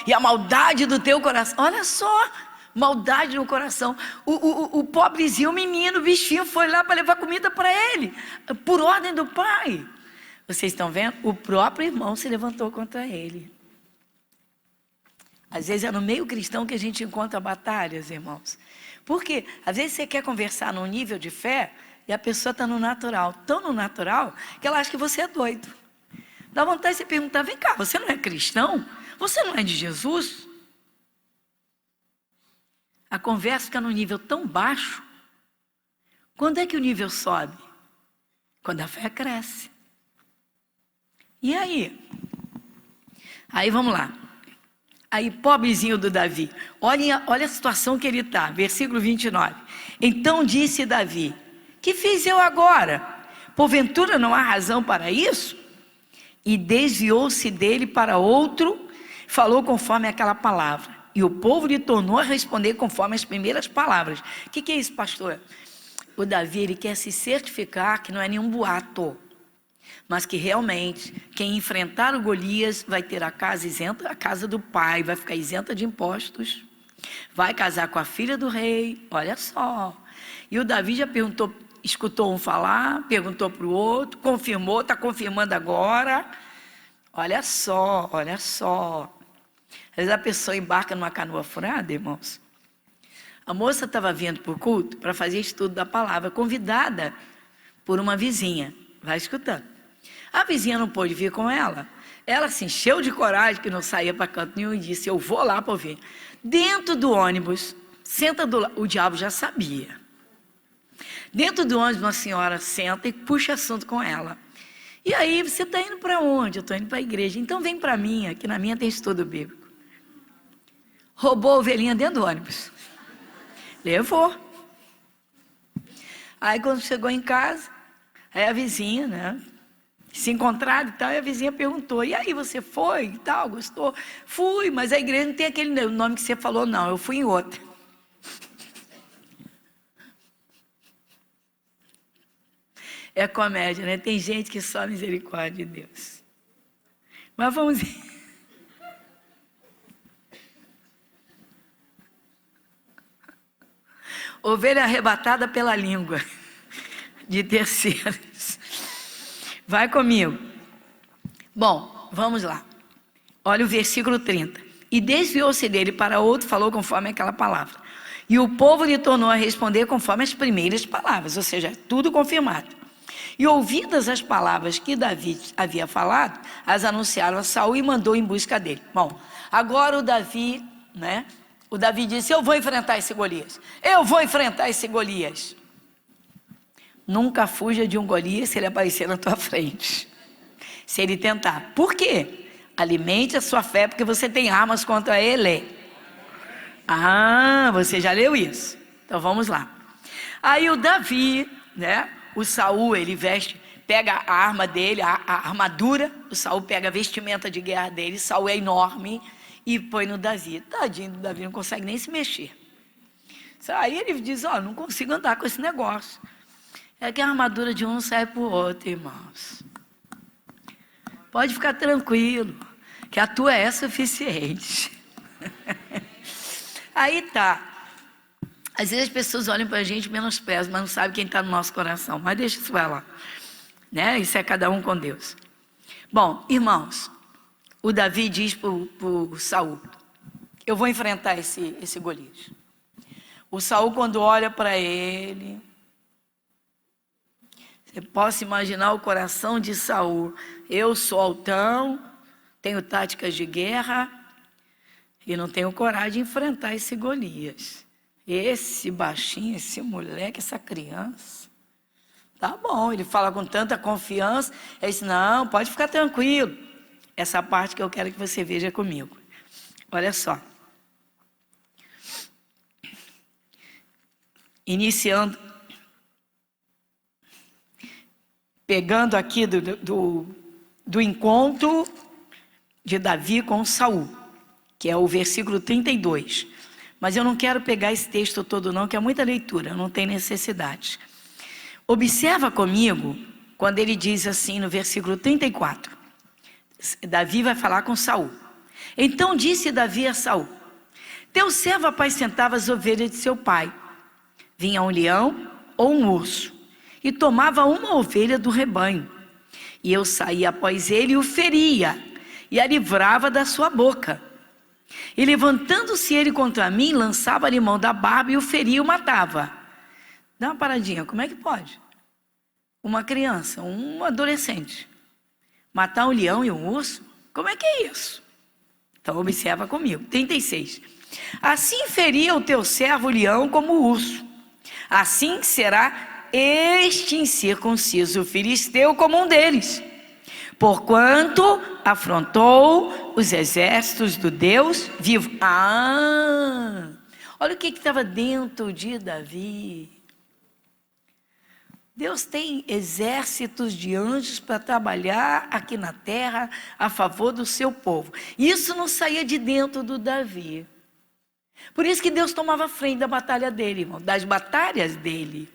e a maldade do teu coração. Olha só. Maldade no coração. O pobrezinho, o menino, o bichinho foi lá para levar comida para ele, por ordem do pai. Vocês estão vendo? O próprio irmão se levantou contra ele. Às vezes é no meio cristão que a gente encontra batalhas, irmãos. Porque às vezes você quer conversar num nível de fé e a pessoa está no natural, tão no natural que ela acha que você é doido. Dá vontade de você perguntar, vem cá, você não é cristão? Você não é de Jesus? A conversa fica num nível tão baixo. Quando é que o nível sobe? Quando a fé cresce. E aí? Aí vamos lá. Aí, pobrezinho do Davi. Olha a situação que ele está. Versículo 29. Então disse Davi, que fiz eu agora? Porventura não há razão para isso? E desviou-se dele para outro, falou conforme aquela palavra. E o povo lhe tornou a responder conforme as primeiras palavras. O que é isso, pastor? O Davi, ele quer se certificar que não é nenhum boato, mas que realmente quem enfrentar o Golias vai ter a casa isenta, a casa do pai vai ficar isenta de impostos, vai casar com a filha do rei, olha só. E o Davi já perguntou, escutou um falar, perguntou para o outro, confirmou, está confirmando agora. Olha só, olha só. Às vezes a pessoa embarca numa canoa furada, irmãos. A moça estava vindo para o culto para fazer estudo da palavra, convidada por uma vizinha. Vai escutando. A vizinha não pôde vir com ela. Ela se encheu de coragem, que não saía para canto nenhum, e disse, eu vou lá para ouvir. Dentro do ônibus, senta do lado, o diabo já sabia. Dentro do ônibus, uma senhora senta e puxa assunto com ela. E aí, você está indo para onde? Eu estou indo para a igreja. Então vem para a minha, que na minha tem estudo bíblico. Roubou a ovelhinha dentro do ônibus. Levou. Aí quando chegou em casa, aí a vizinha, né? Se encontraram e tal, e a vizinha perguntou, e aí você foi e tal, gostou? Fui, mas a igreja não tem aquele nome que você falou, não, eu fui em outra. É comédia, né? Tem gente que só misericórdia de Deus. Mas vamos ver. Ovelha arrebatada pela língua de terceiros. Vai comigo. Bom, vamos lá. Olha o versículo 30. E desviou-se dele para outro, falou conforme aquela palavra. E o povo lhe tornou a responder conforme as primeiras palavras, ou seja, tudo confirmado. E ouvidas as palavras que Davi havia falado, as anunciaram a Saul e mandou em busca dele. Bom, agora o Davi, né? O Davi disse, eu vou enfrentar esse Golias. Eu vou enfrentar esse Golias. Nunca fuja de um Golias se ele aparecer na tua frente. Se ele tentar. Por quê? Alimente a sua fé, porque você tem armas contra ele. Ah, você já leu isso. Então vamos lá. Aí o Davi, né? O Saul, ele veste, pega a arma dele, a armadura. O Saul pega a vestimenta de guerra dele. Saul é enorme. E põe no Davi. Tadinho do Davi, não consegue nem se mexer. Aí ele diz, ó, não consigo andar com esse negócio. É que a armadura de um não serve para o outro, irmãos. Pode ficar tranquilo, que a tua é suficiente. Aí tá. Às vezes as pessoas olham para a gente e menosprezam, mas não sabem quem está no nosso coração. Mas deixa isso para lá. Né? Isso é cada um com Deus. Bom, irmãos, o Davi diz para o Saul, eu vou enfrentar esse Golias. O Saul, quando olha para ele, você possa imaginar o coração de Saul. Eu sou altão, tenho táticas de guerra e não tenho coragem de enfrentar esse Golias. Esse baixinho, esse moleque, essa criança. Tá bom, ele fala com tanta confiança. Ele disse, não, pode ficar tranquilo. Essa parte que eu quero que você veja comigo. Olha só. Iniciando. Pegando aqui do encontro de Davi com Saul, que é o versículo 32. Mas eu não quero pegar esse texto todo não, que é muita leitura, não tem necessidade. Observa comigo, quando ele diz assim no versículo 34. Davi vai falar com Saul. Então disse Davi a Saul, teu servo apacentava as ovelhas de seu pai. Vinha um leão ou um urso e tomava uma ovelha do rebanho. E eu saía após ele e o feria e a livrava da sua boca. E levantando-se ele contra mim, lançava-lhe mão da barba e o feria e o matava. Dá uma paradinha, como é que pode? Uma criança, um adolescente, matar um leão e um urso? Como é que é isso? Então observa comigo. 36. Assim feria o teu servo o leão como o urso. Assim será este incircunciso filisteu como um deles. Porquanto afrontou os exércitos do Deus vivo. Olha o que estava dentro de Davi. Deus tem exércitos de anjos para trabalhar aqui na terra a favor do seu povo. Isso não saía de dentro do Davi. Por isso que Deus tomava frente da batalha dele, irmão, das batalhas dele.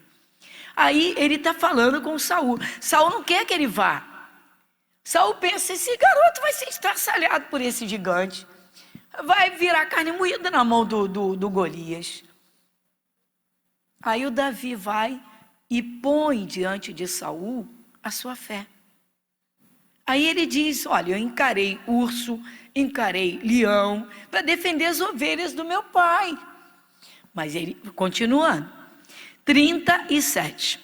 Aí ele está falando com Saul. Saul não quer que ele vá. Saul pensa, esse garoto vai ser estraçalhado por esse gigante. vai virar carne moída na mão do Golias. Aí o Davi vai e põe diante de Saul a sua fé. Aí ele diz, olha, eu encarei urso, encarei leão, para defender as ovelhas do meu pai. Mas ele, continuando, 37,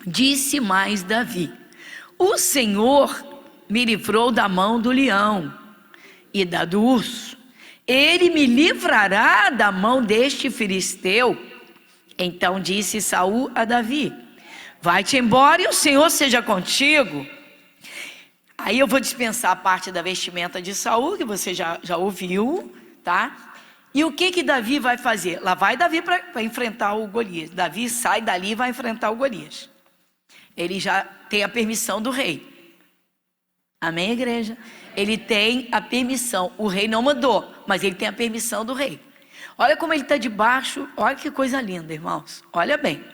disse mais Davi, o Senhor me livrou da mão do leão e da do urso, ele me livrará da mão deste filisteu. Então disse Saul a Davi, vai-te embora e o Senhor seja contigo. Aí eu vou dispensar a parte da vestimenta de Saul, que você já ouviu, tá? E o que Davi vai fazer? Lá vai Davi para enfrentar o Golias. Davi sai dali e vai enfrentar o Golias. Ele já tem a permissão do rei. Amém, igreja? Ele tem a permissão. O rei não mandou, mas ele tem a permissão do rei. Olha como ele está debaixo. Olha que coisa linda, irmãos. Olha bem.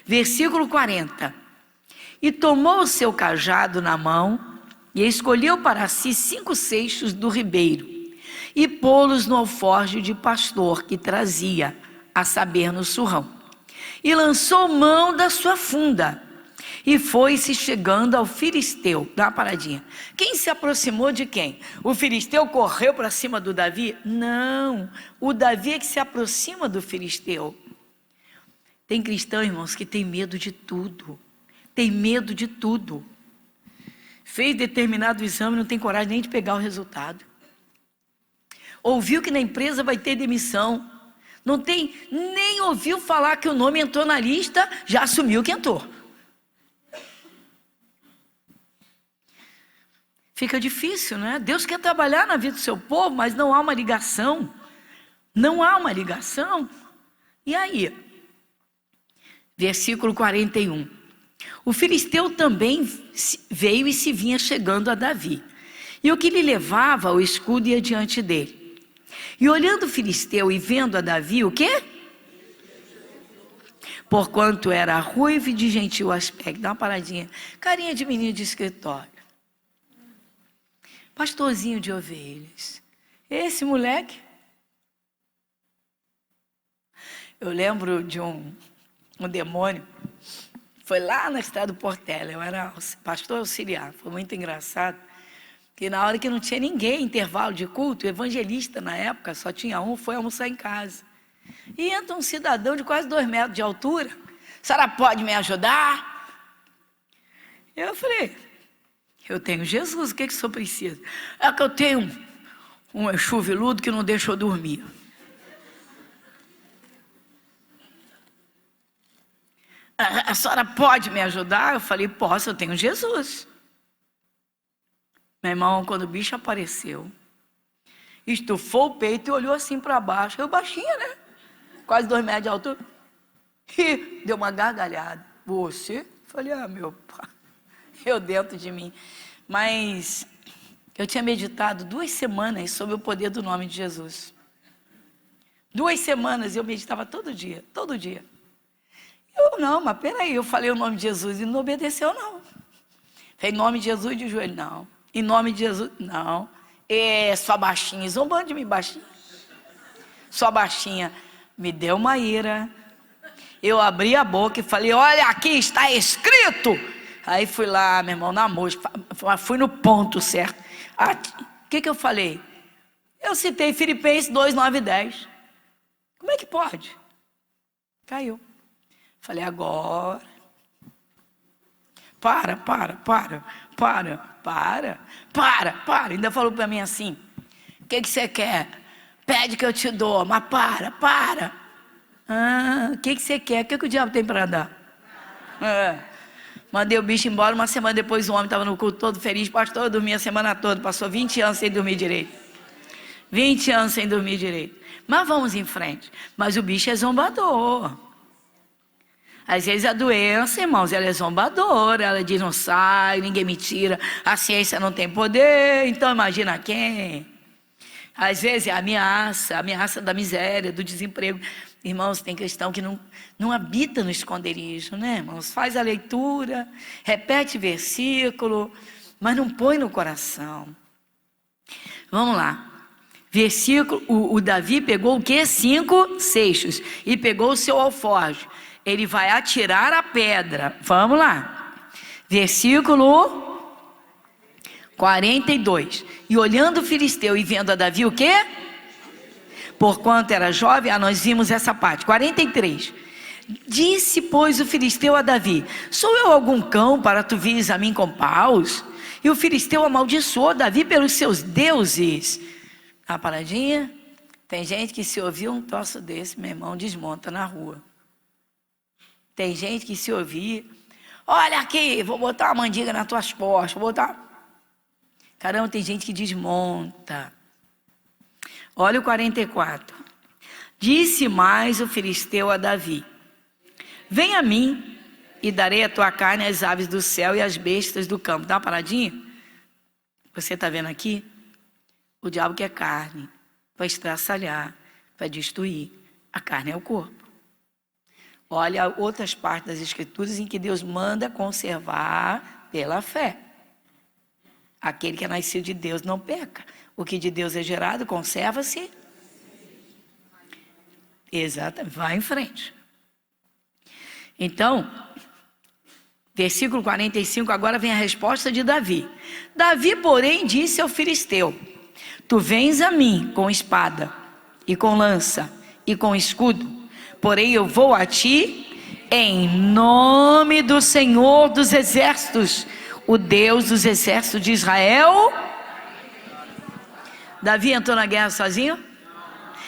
Versículo 40. E tomou o seu cajado na mão e escolheu para si 5 seixos do ribeiro e pô-los no alforje de pastor que trazia, a saber, no surrão. E lançou mão da sua funda e foi-se chegando ao filisteu. Dá uma paradinha. Quem se aproximou de quem? O filisteu correu para cima do Davi? Não, o Davi é que se aproxima do filisteu. Tem cristão, irmãos, que tem medo de tudo. Tem medo de tudo. Fez determinado exame, não tem coragem nem de pegar o resultado. Ouviu que na empresa vai ter demissão. Não tem, nem ouviu falar que o nome entrou na lista, já assumiu que entrou. Fica difícil, né? Deus quer trabalhar na vida do seu povo, mas não há uma ligação. Não há uma ligação. E aí? Versículo 41. O filisteu também veio e se vinha chegando a Davi. E o que lhe levava o escudo ia diante dele. E olhando o filisteu e vendo a Davi, o quê? Porquanto era ruivo e de gentil aspecto. Dá uma paradinha. Carinha de menino de escritório. Pastorzinho de ovelhas. Esse moleque. Eu lembro de um demônio. Foi lá na estrada do Portela, eu era pastor auxiliar, foi muito engraçado, que na hora que não tinha ninguém, intervalo de culto, o evangelista na época, só tinha um, foi almoçar em casa. E entra um cidadão de quase 2 metros de altura, a senhora pode me ajudar? Eu falei, eu tenho Jesus, o que o senhor precisa? É que eu tenho um chuveludo que não deixa eu dormir. A senhora pode me ajudar? Eu falei, posso, eu tenho Jesus. Meu irmão, quando o bicho apareceu, estufou o peito e olhou assim para baixo. Eu baixinha, né? Quase 2 metros de altura. E deu uma gargalhada. Você? Falei, meu pai, eu dentro de mim. Mas eu tinha meditado 2 semanas sobre o poder do nome de Jesus. 2 semanas eu meditava todo dia, todo dia. Eu, não, mas peraí, eu falei o nome de Jesus e não obedeceu, não. Falei, em nome de Jesus, de joelho, não. Em nome de Jesus, não. Sua baixinha, zombando de mim, baixinha. Sua baixinha, me deu uma ira. Eu abri a boca e falei, olha, aqui está escrito. Aí fui lá, meu irmão, na mosca, fui no ponto certo. O que eu falei? Eu citei Filipenses 2, 9 e 10. Como é que pode? Caiu. Falei, agora, para. Ainda falou para mim assim, o que você quer? Pede que eu te dou, mas para. O que você quer? O que o diabo tem para dar? Mandei o bicho embora, 1 semana depois o homem estava no culto todo feliz, pastor, eu dormia a semana toda, passou 20 anos sem dormir direito. 20 anos sem dormir direito. Mas vamos em frente. Mas o bicho é zombador. Às vezes a doença, irmãos, ela é zombadora, ela diz não sai, ninguém me tira, a ciência não tem poder, então imagina quem? Às vezes é ameaça da miséria, do desemprego. Irmãos, tem cristão que não habita no esconderijo, né, irmãos? Faz a leitura, repete versículo, mas não põe no coração. Vamos lá. O Davi pegou o quê? 5 seixos. E pegou o seu alforje. Ele vai atirar a pedra. Vamos lá. Versículo 42. E olhando o filisteu e vendo a Davi o quê? Porquanto era jovem. Nós vimos essa parte. 43. Disse, pois, o filisteu a Davi: sou eu algum cão para tu vires a mim com paus? E o filisteu amaldiçoou Davi pelos seus deuses. Uma paradinha. Tem gente que se ouvir um troço desse, meu irmão, desmonta na rua. Tem gente que se ouvir, olha aqui, vou botar uma mandiga nas tuas costas, vou botar... Caramba, tem gente que desmonta. Olha o 44. Disse mais o filisteu a Davi: vem a mim e darei a tua carne às aves do céu e às bestas do campo. Dá uma paradinha? Você está vendo aqui? O diabo quer carne, vai estraçalhar, vai destruir. A carne é o corpo. Olha outras partes das Escrituras em que Deus manda conservar pela fé. Aquele que é nascido de Deus não peca. O que de Deus é gerado, conserva-se. Exato, vai em frente. Então, versículo 45, agora vem a resposta de Davi. Davi, porém, disse ao filisteu: tu vens a mim com espada, e com lança, e com escudo, porém eu vou a ti em nome do Senhor dos exércitos, o Deus dos exércitos de Israel. Davi entrou na guerra sozinho?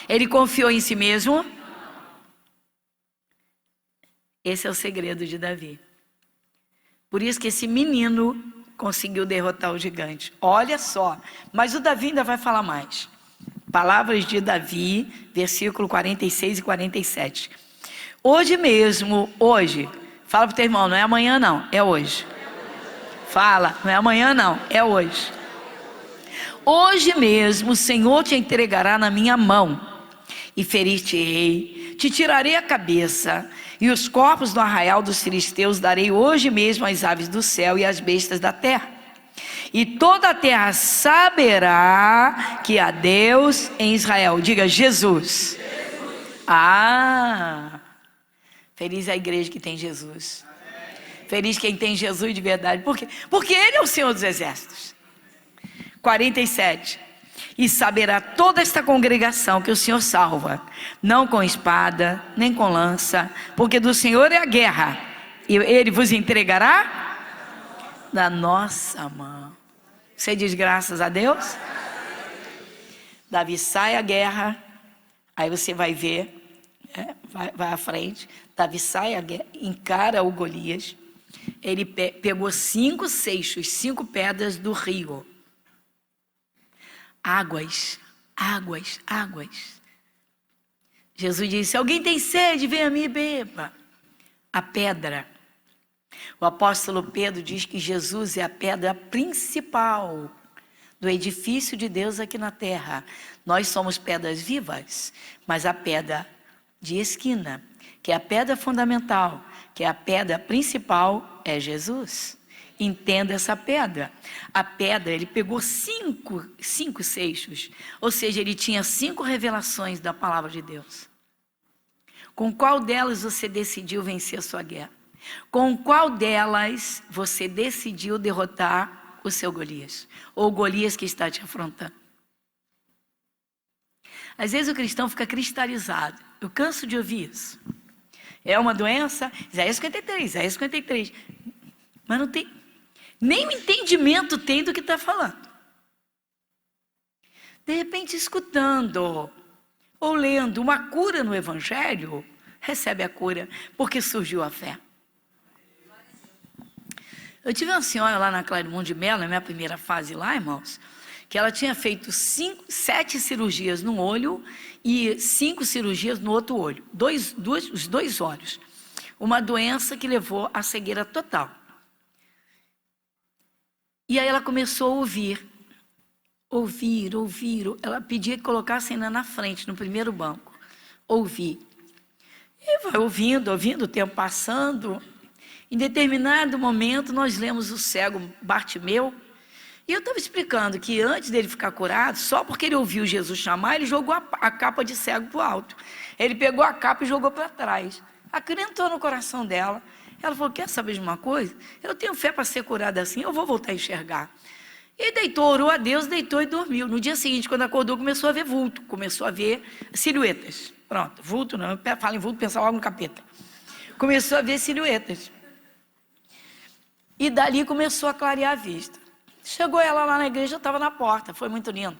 Ele confiou em si mesmo? Esse é o segredo de Davi. Por isso que esse menino conseguiu derrotar o gigante. Olha só, mas o Davi ainda vai falar mais. Palavras de Davi, versículo 46 e 47. Hoje mesmo, hoje, fala para o teu irmão, não é amanhã não, é hoje. Fala, não é amanhã não, é hoje. Hoje mesmo o Senhor te entregará na minha mão, e ferir-te-ei, te tirarei a cabeça, e os corpos no arraial dos filisteus darei hoje mesmo às aves do céu e às bestas da terra. E toda a terra saberá que há Deus em Israel. Diga Jesus. Feliz é a igreja que tem Jesus. Feliz quem tem Jesus de verdade. Por quê? Porque Ele é o Senhor dos exércitos. 47. E saberá toda esta congregação que o Senhor salva, não com espada, nem com lança, porque do Senhor é a guerra, e Ele vos entregará na nossa mão. Você diz graças a Deus? Davi sai à guerra, aí você vai ver, vai à frente. Davi sai à guerra, encara o Golias. Ele pegou 5 seixos, 5 pedras do rio. Águas. Jesus disse: alguém tem sede, venha a mim e beba. A pedra. O apóstolo Pedro diz que Jesus é a pedra principal do edifício de Deus aqui na terra. Nós somos pedras vivas, mas a pedra de esquina, que é a pedra fundamental, que é a pedra principal, é Jesus. Entenda essa pedra. A pedra, ele pegou 5 seixos, ou seja, ele tinha 5 revelações da palavra de Deus. Com qual delas você decidiu vencer a sua guerra? Com qual delas você decidiu derrotar o seu Golias? Ou o Golias que está te afrontando? Às vezes o cristão fica cristalizado. Eu canso de ouvir isso. É uma doença, Isaías 53. Mas não tem, nem o entendimento tem do que está falando. De repente, escutando ou lendo uma cura no Evangelho, recebe a cura, porque surgiu a fé. Eu tive uma senhora lá na Clairmont de Mello, na minha primeira fase lá, irmãos, que ela tinha feito 7 cirurgias num olho e 5 cirurgias no outro olho, os dois olhos. Uma doença que levou à cegueira total. E aí ela começou a ouvir. Ela pedia que colocassem ela na frente, no primeiro banco. Ouvir. E vai ouvindo, o tempo passando. Em determinado momento, nós lemos o cego Bartimeu. E eu estava explicando que antes dele ficar curado, só porque ele ouviu Jesus chamar, ele jogou a capa de cego para o alto. Ele pegou a capa e jogou para trás. Aquilo entrou no coração dela. Ela falou, quer saber de uma coisa? Eu tenho fé para ser curada assim, eu vou voltar a enxergar. E deitou, orou a Deus, deitou e dormiu. No dia seguinte, quando acordou, começou a ver vulto, começou a ver silhuetas. Pronto, vulto não, eu falo em vulto, pensa logo no capeta. Começou a ver silhuetas. E dali começou a clarear a vista. Chegou ela lá na igreja, eu estava na porta, foi muito lindo.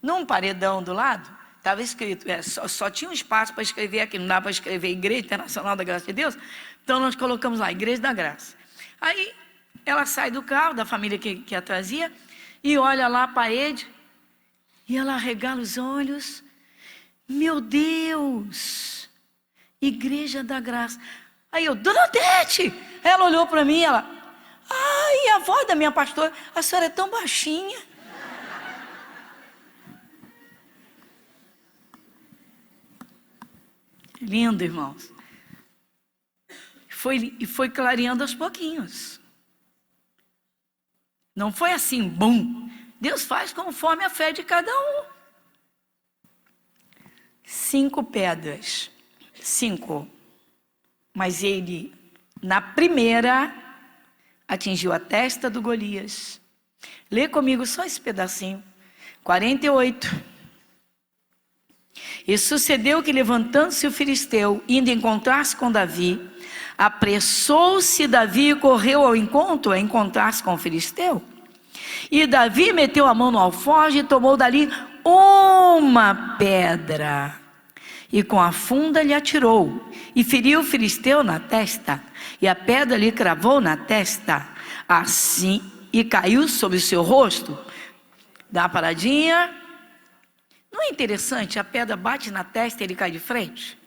Num paredão do lado, estava escrito, só tinha um espaço para escrever aqui, não dá para escrever Igreja Internacional da Graça de Deus, então nós colocamos lá, Igreja da Graça. Aí ela sai do carro, da família que a trazia, e olha lá a parede, e ela arregala os olhos, meu Deus, Igreja da Graça. Aí eu, Dona Odete, ela olhou para mim, ela, ai, a voz da minha pastora, a senhora é tão baixinha. Lindo, irmãos. Foi clareando aos pouquinhos. Não foi assim, bum. Deus faz conforme a fé de cada um. 5 pedras. 5. Mas ele, na primeira, atingiu a testa do Golias. Lê comigo só esse pedacinho. 48. E sucedeu que, levantando-se o filisteu, indo encontrar-se com Davi, apressou-se Davi e correu ao encontro a encontrar-se com o filisteu. E Davi meteu a mão no alforje e tomou dali uma pedra, e com a funda lhe atirou, e feriu o filisteu na testa, e a pedra lhe cravou na testa, assim, e caiu sobre o seu rosto. Dá uma paradinha. Não é interessante? A pedra bate na testa e ele cai de frente?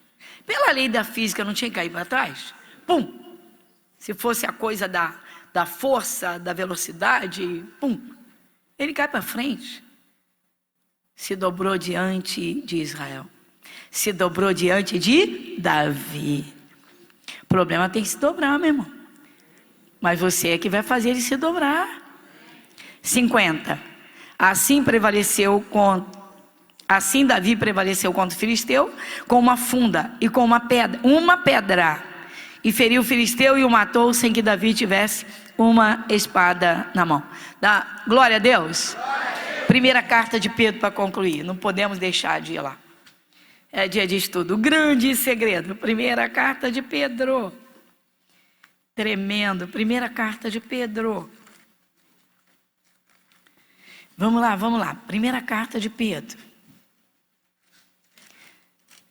Pela lei da física, não tinha que cair para trás? Pum! Se fosse a coisa da força, da velocidade, pum! Ele cai para frente. Se dobrou diante de Israel. Se dobrou diante de Davi. O problema tem que se dobrar, meu irmão. Mas você é que vai fazer ele se dobrar. 50. Assim Davi prevaleceu contra o filisteu com uma funda e com uma pedra, e feriu o filisteu e o matou sem que Davi tivesse uma espada na mão. Glória a Deus. Primeira carta de Pedro para concluir, não podemos deixar de ir lá. É dia de estudo, grande segredo. Primeira carta de Pedro, tremendo. Primeira carta de Pedro. Vamos lá. Primeira carta de Pedro.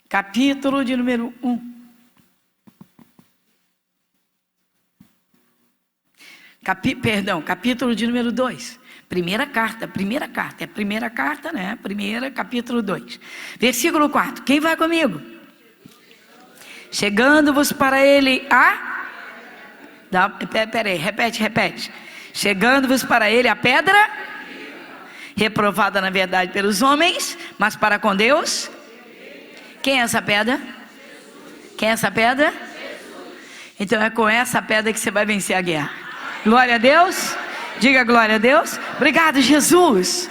Capítulo de número 1. Capítulo de número 2. Primeira carta, é a primeira carta, né? Capítulo 2. Versículo 4. Quem vai comigo? Chegando-vos para ele Peraí, repete. Chegando-vos para ele a pedra, reprovada na verdade pelos homens, mas para com Deus. Quem é essa pedra? Quem é essa pedra? Então é com essa pedra que você vai vencer a guerra. Glória a Deus. Diga glória a Deus. Obrigado, Jesus.